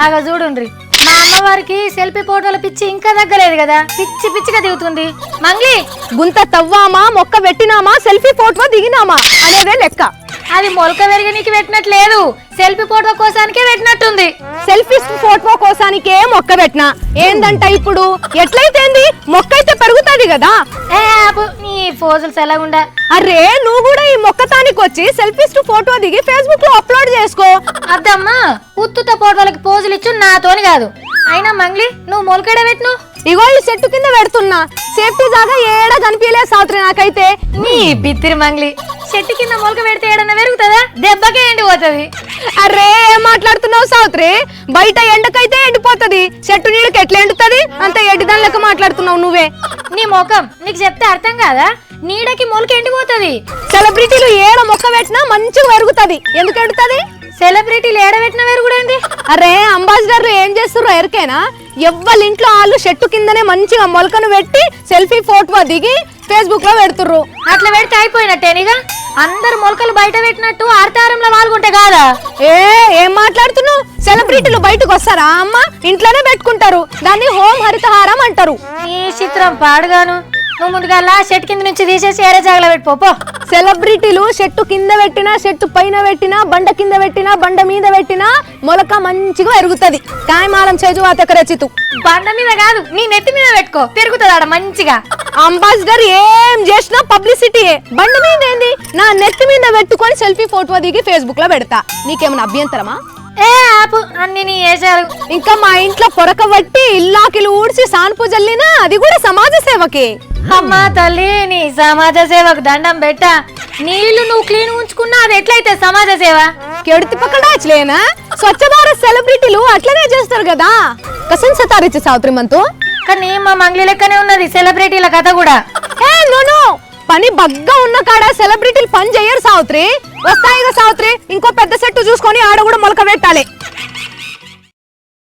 ఆగా చూడుండ్రి మా అమ్మవారికి సెల్ఫీ ఫోటోల పిచ్చి ఇంకా తగ్గలేదు కదా, పిచ్చి పిచ్చిగా దిగుతుంది. మంగ్లీ గుంత తవ్వామా మొక్క పెట్టినామా సెల్ఫీ ఫోటో దిగినామా అనేదే లెక్క. అది మొలక పెరిగనీకి పెట్టినట్లేదు, సెల్ఫీ ఫోటో కోసానికే పెట్టినట్టుంది. సెల్ఫీ ఫోటో కోసానికే మొక్క పెట్టినా ఏందంట ఇప్పుడు ఎట్లయితేంది, మొక్క అయితే పెరుగుతుంది కదా. ఏ ఆపు, నీ ఫోజులు సెలగుండా. అరే నువ్వు కూడా ఈ మొక్కతానికి వచ్చి సెల్ఫీస్ ఫోటో దిగి ఫేస్బుక్ లో అప్లోడ్ చేసుకో. అద్దమ్మా ఉత్తుత ఫోటోలకి పోజులు ఇచ్చు నాతోని కాదు. అయినా మంగ్లీ నువ్వు మొలకడే పెట్టిను. ఇగో ఈ చెట్టు కింద పెడుతున్నా, సేఫ్టీ జాగా ఏడా కనిపించలే సాత్రి నాకైతే. నీ బిత్తిరి మంగ్లీ, చెట్టు కింద మొలక పెడితే ఏడన్నా పెరుగుతుందా? దెబ్బకే ఎండిపోతుంది. అరే ఏం మాట్లాడుతున్నావు సావిత్రి, బయట ఎండకైతే ఎండిపోతది, చెట్టు నీళ్ళకి ఎట్లా ఎండుతుంది? అంత ఎడ్డిదాని లెక్క మాట్లాడుతున్నావు నువ్వే. నీ ముఖం నీకు చెప్తే అర్థం కాదా? నీడకి మొలక ఎండిపోతుంది. సెలబ్రిటీలు ఏడ మొక్క పెట్టినా మంచిగా పెరుగుతుంది. ఎందుకు ఎండుతుంది? సెలబ్రిటీలు ఏడబెట్టిన పెరుగుడేంది? అరే అంబాసిడర్లు ఏం చేస్తుర్రో ఎరికేనా, ఎవ్వరి ఇంట్లో వాళ్ళు చెట్టు కిందనే మంచిగా మొలకను పెట్టి సెల్ఫీ ఫోటో దిగి ఫేస్బుక్ లో పెడుతుర్రు. అట్లా పెడితే అయిపోయినట్టేనిగా. అందరు మొలకలు బయట పెట్టినట్టు ఆర్తారంలో పాల్గొంటే కాదా? ఏం మాట్లాడుతున్నావు? సెలబ్రిటీలు బయటకు వస్తారా అమ్మ? ఇంట్లోనే పెట్టుకుంటారు, దాన్ని హోం హరితహారం అంటారు. ఈ చిత్రం పాడుగాను. నువ్వు ముందుగా చెట్టు కింద నుంచి తీసేసి ఏరే జాగలో పెట్టుకోపో. సెలబ్రిటీలు చెట్టు కింద పెట్టినా, చెట్టు పైన పెట్టినా, బండ కింద పెట్టినా, బండ మీద పెట్టినా మొలక మంచిగా పెరుగుతుంది. కాయమాలం చేజువాతక రచితు. బండ మీద కాదు, నీ నెత్తి మీద పెట్టుకో, పెరుగుతుంది ఆడ మంచిగా. అంబాసిడర్ ఏం చేసినా పబ్లిసిటీ. బండ మీద ఏంది, నా నెత్తి మీద పెట్టుకొని సెల్ఫీ ఫోటో దిగి ఫేస్బుక్ లో పెడతా. నీకేమైనా అభ్యంతరమా? ఏ ఆపు, అన్ని నీ వేసారు. ఇంకా మా ఇంట్లో పొరక బట్టి ఇల్లాకిలు ఊడ్చి సాన్పు జల్లినా అది కూడా సమాజ సేవకి. అమ్మా తల్లి, నీ సమాజ సేవకు దండం పెట్ట. నీళ్లు నువ్వు క్లీన్ ఉంచుకున్నా అది ఎట్లయితే సమాజ సేవ? కెడుతి పక్కడాచలేనా? స్వచ్ఛ భారత్ సెలబ్రిటీలు అట్లనే చేస్తారు కదా. కసం సతారిచ్చి సావిత్రి మంతు. కానీ మా మంగ్లీ లెక్కనే ఉన్నది సెలబ్రిటీల కథ కూడా. నో పని బగ్గా ఉన్న కాడ సెలబ్రిటీలు పని చెయ్యరు సావిత్రి. వస్తాయిగా సావిత్రి, ఇంకో పెద్ద సెట్టు చూసుకొని ఆడ కూడా మొలక పెట్టాలి.